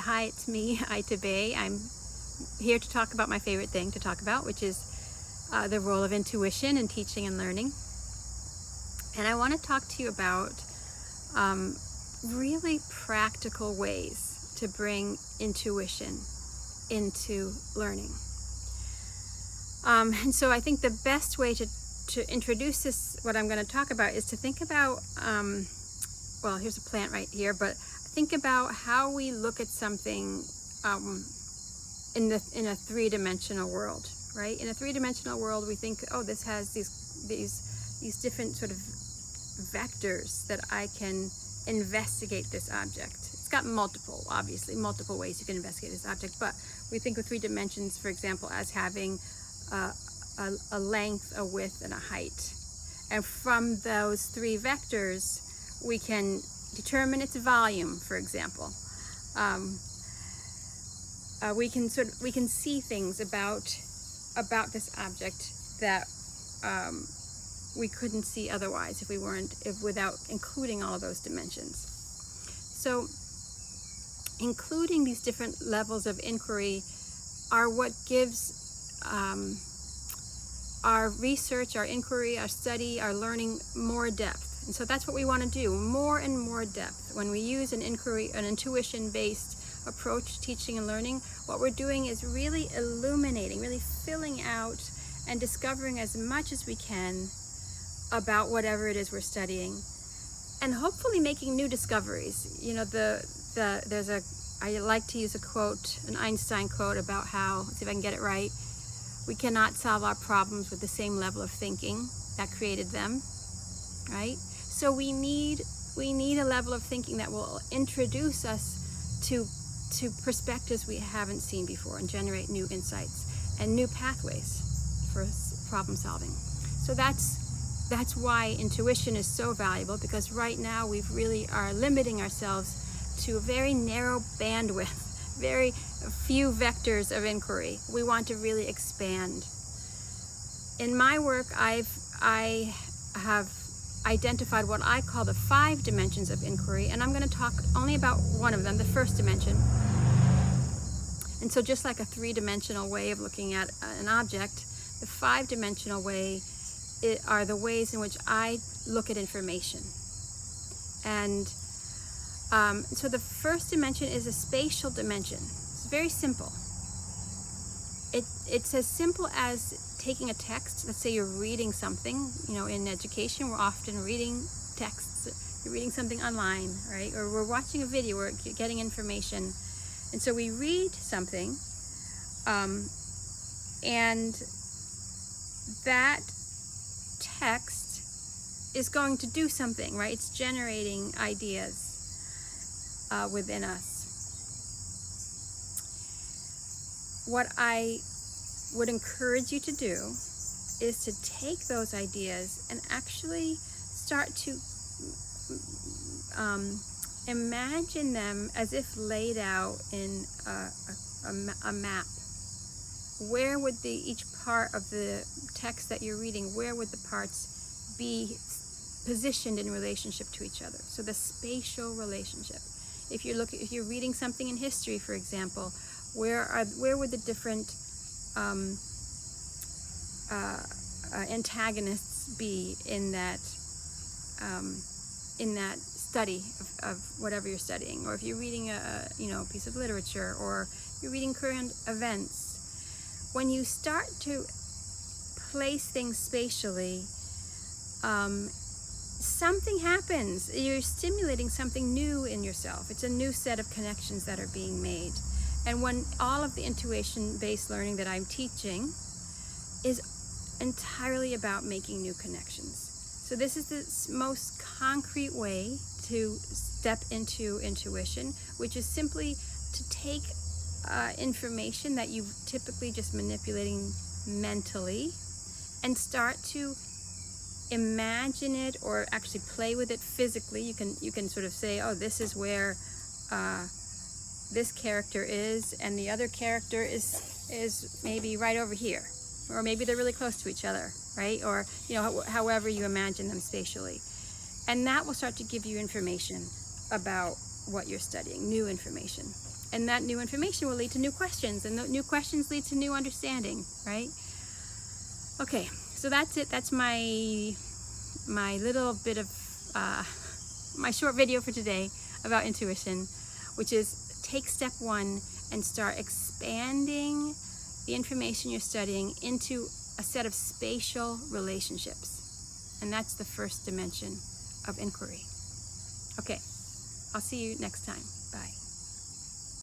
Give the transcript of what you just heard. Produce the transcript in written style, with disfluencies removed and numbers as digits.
Hi, it's me, Ita Bay. I'm here to talk about my favorite thing to talk about, which is the role of intuition in teaching and learning. And I want to talk to you about really practical ways to bring intuition into learning. And so I think the best way to introduce this, what I'm going to talk about, is to think about, well, here's a plant right here, but think about how we look at something in a three-dimensional world, right? In a three-dimensional world, we think, oh, this has these different sort of vectors that I can investigate this object. It's got obviously multiple ways you can investigate this object, but we think of three dimensions, for example, as having a length, a width, and a height. And from those three vectors, we can determine its volume, for example. We can see things about this object that we couldn't see otherwise without including all of those dimensions. So including these different levels of inquiry are what gives our research, our inquiry, our study, our learning more depth. And so that's what we want to do, more and more depth. When we use an intuition-based approach to teaching and learning, what we're doing is really illuminating, really filling out and discovering as much as we can about whatever it is we're studying, and hopefully making new discoveries. You know, I like to use a quote, an Einstein quote, about how, let's see if I can get it right, we cannot solve our problems with the same level of thinking that created them, right? So we need a level of thinking that will introduce us to perspectives we haven't seen before and generate new insights and new pathways for problem solving. So that's why intuition is so valuable, because right now we really are limiting ourselves to a very narrow bandwidth, very few vectors of inquiry. We want to really expand. In my work, I have identified what I call the 5 dimensions of inquiry, and I'm going to talk only about one of them, the first dimension. And so just like a 3-dimensional way of looking at an object, the 5-dimensional way are the ways in which I look at information. And so the first dimension is a spatial dimension. It's very simple. It's as simple as taking a text. Let's say you're reading something. You know, in education, we're often reading texts. You're reading something online, right? Or we're watching a video, we're getting information. And so we read something, and that text is going to do something, right? It's generating ideas within us. What I would encourage you to do is to take those ideas and actually start to imagine them as if laid out in a map. Where would each part of the text that you're reading, where would the parts be positioned in relationship to each other? So the spatial relationship. If you're reading something in history, for example, where would the different antagonists be in that study of whatever you're studying? Or if you're reading a piece of literature, or you're reading current events, when you start to place things spatially, something happens. You're stimulating something new in yourself. It's a new set of connections that are being made. And when all of the intuition-based learning that I'm teaching is entirely about making new connections. So this is the most concrete way to step into intuition, which is simply to take information that you've typically just manipulating mentally and start to imagine it, or actually play with it physically. You can sort of say, oh, this is where this character is, and the other character is maybe right over here, or maybe they're really close to each other, right? Or however you imagine them spatially. And that will start to give you information about what you're studying, new information. And that new information will lead to new questions, and the new questions lead to new understanding, right? Okay, so that's it. That's my little bit of my short video for today about intuition, which is take step one and start expanding the information you're studying into a set of spatial relationships. And that's the first dimension of inquiry. Okay, I'll see you next time. Bye.